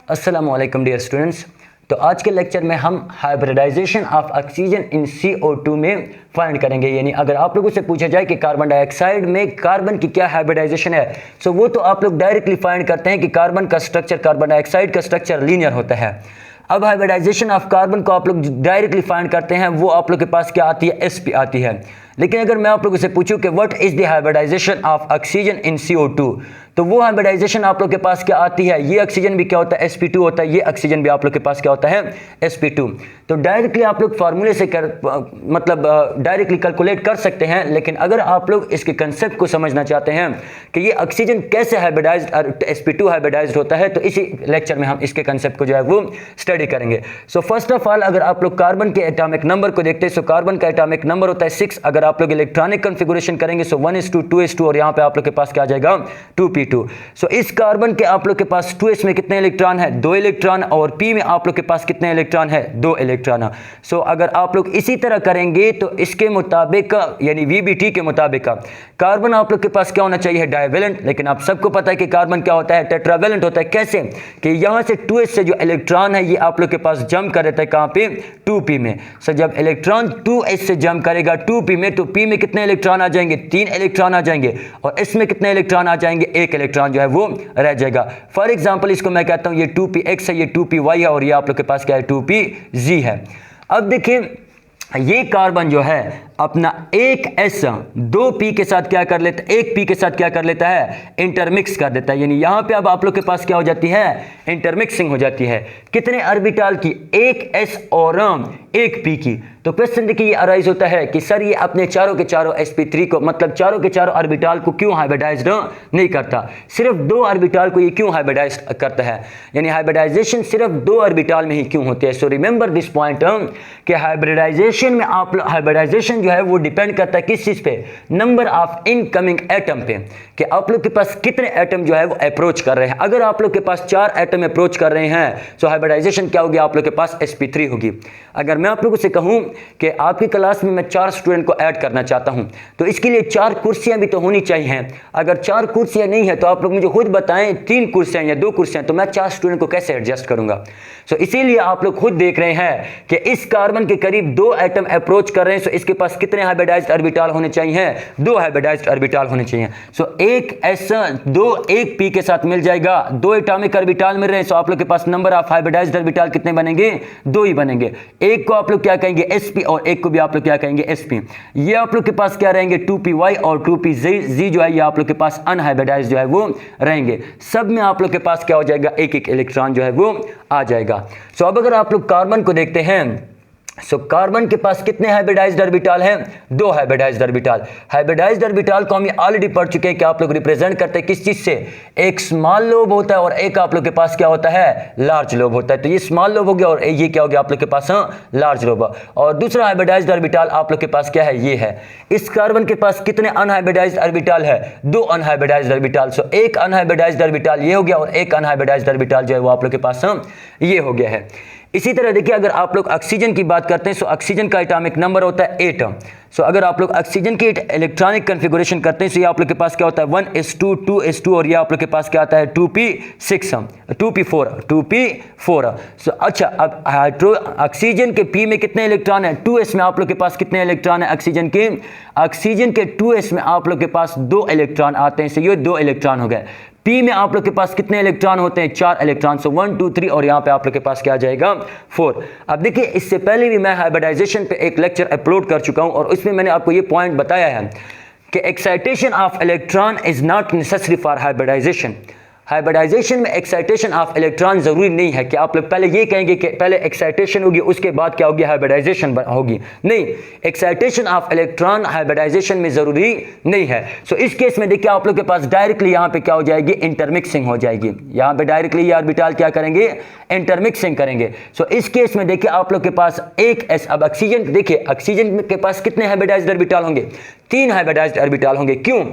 अस्सलामु अलैकुम dear students. तो आज के लेक्चर में हम hybridisation of oxygen in CO2 में फाइंड करेंगे। यानी अगर आप लोगों से पूछा जाए कि कार्बन डाइऑक्साइड में कार्बन की क्या हाइब्रिडाइजेशन है, सो वो तो आप लोग डायरेक्टली फाइंड करते हैं कि कार्बन का स्ट्रक्चर, कार्बन डाइऑक्साइड का स्ट्रक्चर लीनियर होता है। अब हाइब्रिडाइजेशन ऑफ कार्बन को आप लोग डायरेक्टली फाइंड करते हैं, वो आप लोग के पास क्या आती है, sp आती है। लेकिन अगर मैं आप लोगों से पूछूं कि what is the hybridisation of oxygen in CO2, तो वो हाइब्रिडाइजेशन आप लोग के पास क्या आती है, ये ऑक्सीजन भी क्या होता है, sp2 होता है, ये ऑक्सीजन भी आप लोग के पास क्या होता है, sp2। तो डायरेक्टली आप लोग फार्मूले से डायरेक्टली कैलकुलेट कर सकते हैं। लेकिन अगर आप लोग इसके कंसेप्ट को समझना चाहते हैं कि ये ऑक्सीजन कैसे हाइब्रिडाइज्ड और sp2 हाइब्रिडाइज्ड होता है, तो इसी लेक्चर में हम इसके कंसेप्ट को जो है वो स्टडी करेंगे। सो फर्स्ट ऑफ ऑल अगर आप लोग कार्बन के एटॉमिक नंबर को देखते हैं, सो कार्बन का एटॉमिक नंबर होता है 6। अगर आप लोग इलेक्ट्रॉनिक कॉन्फ़िगरेशन करेंगे सो 1:2, 2:2 और यहाँ पे आप लोग के पास क्या आ जाएगा 2p2। सो इस कार्बन के आप लोग के पास 2s में कितने इलेक्ट्रॉन है, 2 इलेक्ट्रॉन, और p में आप लोग के पास कितने इलेक्ट्रॉन है, 2 इलेक्ट्रॉन। सो अगर आप लोग इसी तरह करेंगे तो इसके मुताबिक यानी VBT के मुताबिक कार्बन आप लोग के पास क्या होना चाहिए, डाइवेलेंट। लेकिन आप सबको पता है कि कार्बन क्या होता है, टेट्रावेलेंट होता है। कैसे कि यहाँ से 2s से जो इलेक्ट्रॉन है ये आप लोग के पास जंप कर देता है कहाँ पे, 2p में। सो जब इलेक्ट्रॉन 2s से जंप करेगा 2p में, तो p में कितने इलेक्ट्रॉन आ जाएंगे, 3 इलेक्ट्रॉन आ जाएंगे, और इसमें कितने इलेक्ट्रॉन आ जाएंगे, 1 इलेक्ट्रॉन जो है वो रह जाएगा। फॉर एग्जांपल इसको मैं कहता हूं ये 2px है, ये 2py है, और ये आप लोग के पास क्या है, 2pz है। अब देखिए ये कार्बन जो है अपना एक S 2p के साथ क्या कर लेता है, एक p के साथ क्या कर लेता है, इंटरमिक्स कर देता है। यानी यहाँ पे अब आप लोग के पास क्या हो जाती है, इंटरमिक्सिंग हो जाती है। कितने ऑर्बिटल की, एक S और एक p की। तो क्वेश्चन देखिए ये अराइज होता है कि सर ये अपने चारों के चारों sp3 को, मतलब चारों के चारों ऑर्बिटल को क्यों हाइब्रिडाइज्ड नहीं करता, सिर्फ 2 ऑर्बिटल को ये क्यों हाइब्रिडाइज करता है। यानी हाइब्रिडाइजेशन सिर्फ 2 ऑर्बिटल में ही क्यों होती है। सो रिमेंबर दिस पॉइंट कि हाइब्रिडाइजेशन में आप हाइब्रिडाइजेशन जो है वो डिपेंड करता है किस चीज पे, नंबर ऑफ इनकमिंग एटम पे, कि आप लोग के पास कितने एटम जो है वो अप्रोच कर रहे हैं। अगर आप लोग के पास 4 एटम अप्रोच कर रहे हैं तो हाइब्रिडाइजेशन क्या होगी, आप लोग के पास sp3 होगी। अगर मैं आप लोगों से कहूं कि आपकी क्लास में मैं 4 स्टूडेंट को ऐड करना चाहता हूं, तो इसके लिए 4 कुर्सियां भी तो होनी चाहिए। अगर 4 कुर्सियां नहीं है तो आप लोग मुझे खुद बताएं, 3 कुर्सियां या 2 कुर्सियां, तो मैं 4 स्टूडेंट को कैसे एडजस्ट करूंगा। सो इसीलिए आप लोग खुद देख रहे हैं कि इस कार्बन के करीब 2 एटम अप्रोच कर रहे हैं। सो इसके पास कितने हाइब्रिडाइज्ड ऑर्बिटल होने चाहिए, 2 हाइब्रिडाइज्ड ऑर्बिटल होने चाहिए। सो एक S 2 एक p के साथ मिल जाएगा, 2 एटॉमिक ऑर्बिटल मिल रहे हैं। सो आप लोग के पास नंबर ऑफ हाइब्रिडाइज्ड ऑर्बिटल कितने बनेंगे, 2 ही बनेंगे। एक को आप लोग क्या कहेंगे, sp, और एक को भी आप लोग क्या कहेंगे, sp। ये आप लोग के पास क्या रहेंगे, 2py और 2pz जो है ये आप लोग के पास अनहाइब्रिडाइज्ड जो है वो रहेंगे। सब में आप लोग के पास क्या हो जाएगा, एक एक इलेक्ट्रॉन जो है वो आ जाएगा। सो अब अगर आप लोग कार्बन को देखते हैं, सो कार्बन के पास कितने हाइब्रिडाइज्ड ऑर्बिटल हैं, 2 हाइब्रिडाइज्ड ऑर्बिटल। हाइब्रिडाइज्ड ऑर्बिटल को हम ये ऑलरेडी पढ़ चुके हैं कि आप लोग रिप्रेजेंट करते हैं किस चीज से, एक स्मॉल लोब होता है और एक आप लोग के पास क्या होता है, लार्ज लोब होता है। तो ये स्मॉल लोब हो गया और ये क्या हो गया आप लोग के पास, लार्ज लोब। और दूसरा हाइब्रिडाइज्ड ऑर्बिटल आप लोग के पास क्या है, ये है। इस कार्बन के पास कितने अनहाइब्रिडाइज्ड ऑर्बिटल है, 2 अनहाइब्रिडाइज्ड ऑर्बिटल। सो एक अनहाइब्रिडाइज्ड ऑर्बिटल ये हो गया और एक अनहाइब्रिडाइज्ड ऑर्बिटल जो है वो आप लोग के पास ये हो गया है। इसी तरह देखिए अगर आप लोग ऑक्सीजन की बात करते हैं, सो ऑक्सीजन का एटॉमिक नंबर होता है 8। सो अगर आप लोग ऑक्सीजन की इलेक्ट्रॉनिक कॉन्फ़िगरेशन करते हैं, सो ये आप लोग के पास क्या होता है, 1s2, 2s2, और ये आप लोग के पास क्या आता है, 2p6, 2p4। सो अच्छा अब ऑक्सीजन के p में कितने इलेक्ट्रॉन है, 2s में आप लोग के पास कितने इलेक्ट्रॉन है ऑक्सीजन के, 2s में आप लोग के पास 2 इलेक्ट्रॉन आते हैं। सो ये 2 इलेक्ट्रॉन हो गए। p में आप लोग के पास कितने इलेक्ट्रॉन होते हैं, 4 इलेक्ट्रॉन। सो 1 2 3, और यहाँ पे आप लोग के पास क्या आ जाएगा, 4। अब देखिए इससे पहले भी मैं हाइब्रिडाइजेशन पे एक लेक्चर अपलोड कर चुका हूँ और उसमें मैंने आपको ये पॉइंट बताया है कि excitation of electron is not necessary for hybridisation. Hybridisation में एक्साइटेशन ऑफ इलेक्ट्रॉन जरूरी नहीं है कि आप लोग पहले ये कहेंगे कि पहले एक्साइटेशन होगी उसके बाद क्या होगी, हाइब्रिडाइजेशन होगी। नहीं, एक्साइटेशन ऑफ इलेक्ट्रॉन हाइब्रिडाइजेशन में जरूरी नहीं है। सो इस केस में देखिए आप लोग के पास डायरेक्टली यहाँ पे क्या हो जाएगी, इंटरमिक्सिंग हो जाएगी। यहाँ पे डायरेक्टली ये ऑर्बिटल क्या करेंगे, इंटरमिक्सिंग करेंगे। सो इस केस में देखिए आप लोग के पास एक S। अब ऑक्सीजन देखिए, ऑक्सीजन के पास कितने हाइब्रिडाइज्ड ऑर्बिटल होंगे, 3 हाइब्रिडाइज्ड ऑर्बिटल होंगे। क्यों,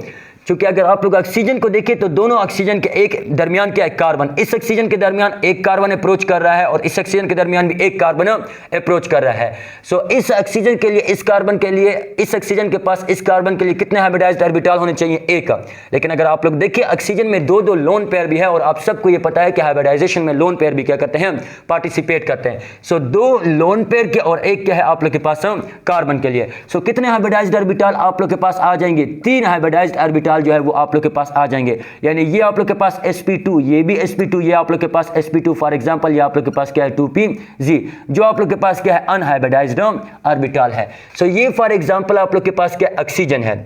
क्योंकि अगर आप लोग ऑक्सीजन को देखें तो दोनों ऑक्सीजन के एक दरमियान क्या है, कार्बन। इस ऑक्सीजन के दरमियान एक कार्बन अप्रोच कर रहा है और इस ऑक्सीजन के दरमियान भी एक कार्बन अप्रोच कर रहा है। सो इस ऑक्सीजन के लिए, इस कार्बन के लिए, इस ऑक्सीजन के पास इस कार्बन के लिए कितने हाइब्रिडाइज्ड ऑर्बिटल होने चाहिए, एक। लेकिन अगर आप लोग देखिए ऑक्सीजन में दो दो लोन पेयर भी है और आप सबको ये पता है कि हाइब्रिडाइजेशन में लोन पेयर भी क्या करते हैं, पार्टिसिपेट करते हैं। सो दो लोन पेयर के और एक क्या है आप लोग के पास कार्बन के लिए। सो कितने हाइब्रिडाइज्ड ऑर्बिटल आप लोग के पास आ जाएंगे, 3 हाइब्रिडाइज्ड ऑर्बिटल जो है वो आप लोग के पास आ जाएंगे। यानी ये आप लोग के पास sp2, ये भी sp2, ये आप लोग के पास sp2। फॉर एग्जांपल ये आप लोग के पास क्या है, 2pg, जो आप लोग के पास क्या है, अनहाइब्रिडाइज्ड ऑर्बिटल है। सो ये फॉर एग्जांपल आप लोग के पास क्या ऑक्सीजन है।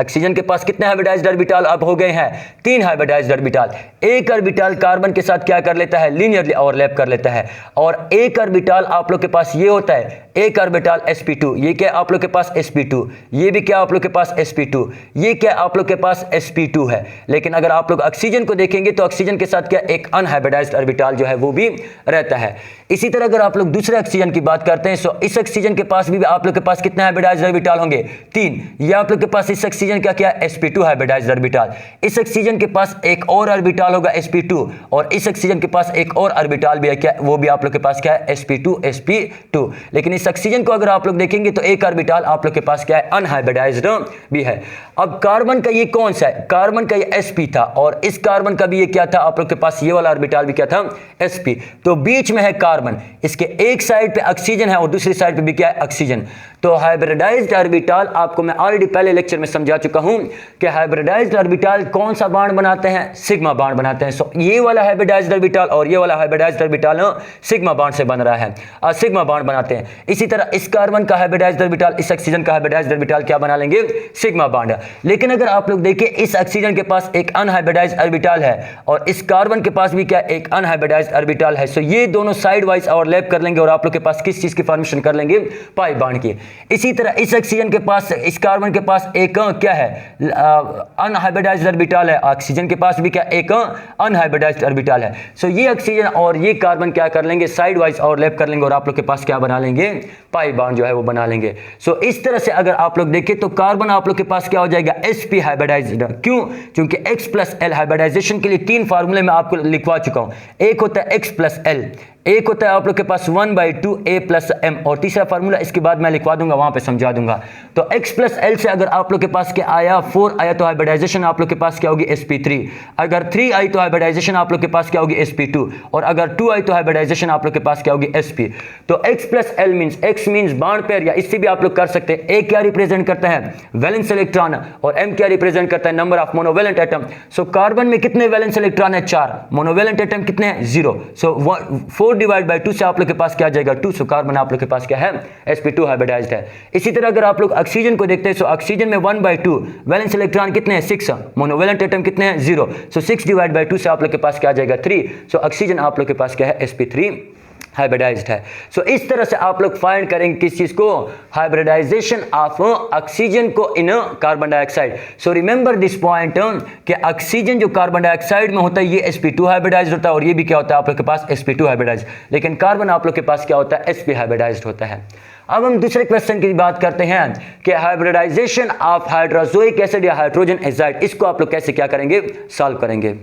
ऑक्सीजन के पास कितने हाइब्रिडाइज्ड ऑर्बिटल अब हो गए हैं, 3 हाइब्रिडाइज्ड ऑर्बिटल। एक ऑर्बिटल कार्बन के साथ क्या कर लेता है, लीनियरली ओवरलैप कर लेता है। और एक ऑर्बिटल आप लोग के पास ये होता है, एक ऑर्बिटल sp2, ये क्या आप लोग के पास sp2, ये भी क्या आप लोग के पास sp2, ये क्या आप लोग के पास sp2 है। लेकिन अगर आप लोग ऑक्सीजन को देखेंगे तो ऑक्सीजन के साथ क्या एक अनहाइब्रिडाइज्ड ऑर्बिटल जो है वो भी रहता है। इसी तरह अगर आप लोग दूसरे ऑक्सीजन की बात करते हैं तो इस ऑक्सीजन के पास भी आप लोग के पास कितने हाइब्रिडाइज्ड ऑर्बिटल होंगे, 3। ये आप लोग के पास इस ऑक्सीजन का क्या sp2 हाइब्रिडाइज्ड ऑर्बिटल। इस ऑक्सीजन के पास एक और ऑर्बिटल होगा sp2 और इस ऑक्सीजन के पास एक और ऑर्बिटल भी है, क्या वो भी आप लोग के पास क्या है, sp2। लेकिन इस ऑक्सीजन को अगर आप लोग देखेंगे तो एक ऑर्बिटल आप लोग के पास क्या है, अनहाइब्रिडाइज्ड भी है। अब कार्बन का ये कौन सा है, कार्बन का ये sp था और इस कार्बन का भी ये क्या था आप लोग के पास, ये वाला ऑर्बिटल भी क्या था, sp। तो बीच में है कार्बन, इसके एक साइड पे ऑक्सीजन है और दूसरी साइड पे भी क्या है, ऑक्सीजन। तो हाइब्रिडाइज्ड ऑर्बिटल आपको मैं ऑलरेडी पहले लेक्चर में समझा चुका हूं कि हाइब्रिडाइज्ड ऑर्बिटल कौन सा बॉन्ड बनाते हैं, सिग्मा बॉन्ड बनाते हैं। सो ये वाला हाइब्रिडाइज्ड ऑर्बिटल और ये वाला हाइब्रिडाइज्ड ऑर्बिटल सिग्मा बॉन्ड से बन रहा है और सिग्मा बॉन्ड बनाते हैं। इसी तरह इस कार्बन का हाइब्रिडाइज्ड ऑर्बिटल, इस ऑक्सीजन का हाइब्रिडाइज्ड ऑर्बिटल क्या बना लेंगे, सिग्मा बॉन्ड। लेकिन अगर आप लोग देखिए इस ऑक्सीजन के पास एक अनहाइब्रिडाइज्ड ऑर्बिटल है और इस कार्बन के पास भी क्या एक अनहाइब्रिडाइज्ड ऑर्बिटल है। सो ये दोनों साइड वाइज ओवरलैप कर लेंगे और आप लोग के पास किस चीज की फॉर्मेशन कर लेंगे, पाई बॉन्ड की। इसी तरह इस ऑक्सीजन के पास, इस कार्बन के पास एक क्या है, अनहाइब्रिडाइज्ड ऑर्बिटल है, ऑक्सीजन के पास भी क्या एक अनहाइब्रिडाइज्ड ऑर्बिटल है। सो ये ऑक्सीजन और ये कार्बन क्या कर लेंगे, साइड वाइज ओवरलैप कर लेंगे और आप लोग के पास क्या बना लेंगे, पाई बॉन्ड जो है वो बना लेंगे। सो इस तरह से अगर आप लोग देखें तो कार्बन आप लोग के पास क्या हो जाएगा, sp हाइब्रिडाइज्ड। क्यों, क्योंकि x+l हाइब्रिडाइजेशन के लिए 3 फार्मूले मैं आपको लिखवा चुका हूं। एक होता है x+l, एक होता है आप लोग के पास 1/2 a+m और तीसरा फार्मूला इसके बाद मैं लिखवा दूंगा, वहां पे समझा दूंगा। तो x+l से अगर आप लोग के पास क्या आया, 4 आया तो हाइब्रिडाइजेशन आप लोग के पास क्या होगी, sp3। अगर 3 आई तो हाइब्रिडाइजेशन आप लोग के पास क्या होगी, sp2। और अगर 2 आई तो हाइब्रिडाइजेशन आप लोग के पास क्या होगी, sp। तो x+l means, x means bond pair, या इससे भी आप लोग कर सकते हैं। a क्या रिप्रेजेंट करता है, वैलेंस इलेक्ट्रॉन, और m क्या रिप्रेजेंट करता है, number of monovalent atom. So carbon में कितने वैलेंस इलेक्ट्रॉन है, 4। मोनोवेलेंट एटम कितने हैं, 0। सो 4 डिवाइड बाय 2 से आप लोग के पास क्या आ जाएगा, 2। सो कार्बन आप लोग के पास क्या है, sp2 हाइब्रिडाइज्ड है। इसी तरह अगर आप लोग ऑक्सीजन को देखते हैं सो ऑक्सीजन में 1/2 वैलेंस इलेक्ट्रॉन कितने हैं, 6। मोनोवेलेंट एटम कितने हैं, 0। सो 6 डिवाइड बाय 2 से आप लोग के पास क्या आ जाएगा, 3। सो ऑक्सीजन आप लोग के पास क्या है, sp3 हाइब्रिडाइज्ड है। सो इस तरह से आप लोग फाइंड करेंगे किस चीज को, हाइब्रिडाइजेशन ऑफ ऑक्सीजन को in carbon dioxide. So remember this point कि ऑक्सीजन जो कार्बन डाइऑक्साइड में होता है ये sp2 हाइब्रिडाइज्ड होता है और ये भी क्या होता है आप लोग के पास, sp2 हाइब्रिडाइज्ड। लेकिन कार्बन आप लोग के पास क्या होता है, sp हाइब्रिडाइज्ड होता है। अब हम दूसरे क्वेश्चन की बात करते हैं कि हाइब्रिडाइजेशन ऑफ हाइड्रोजोइक एसिड या हाइड्रोजन एजाइड, इसको आप लोग कैसे क्या करेंगे, सॉल्व करेंगे।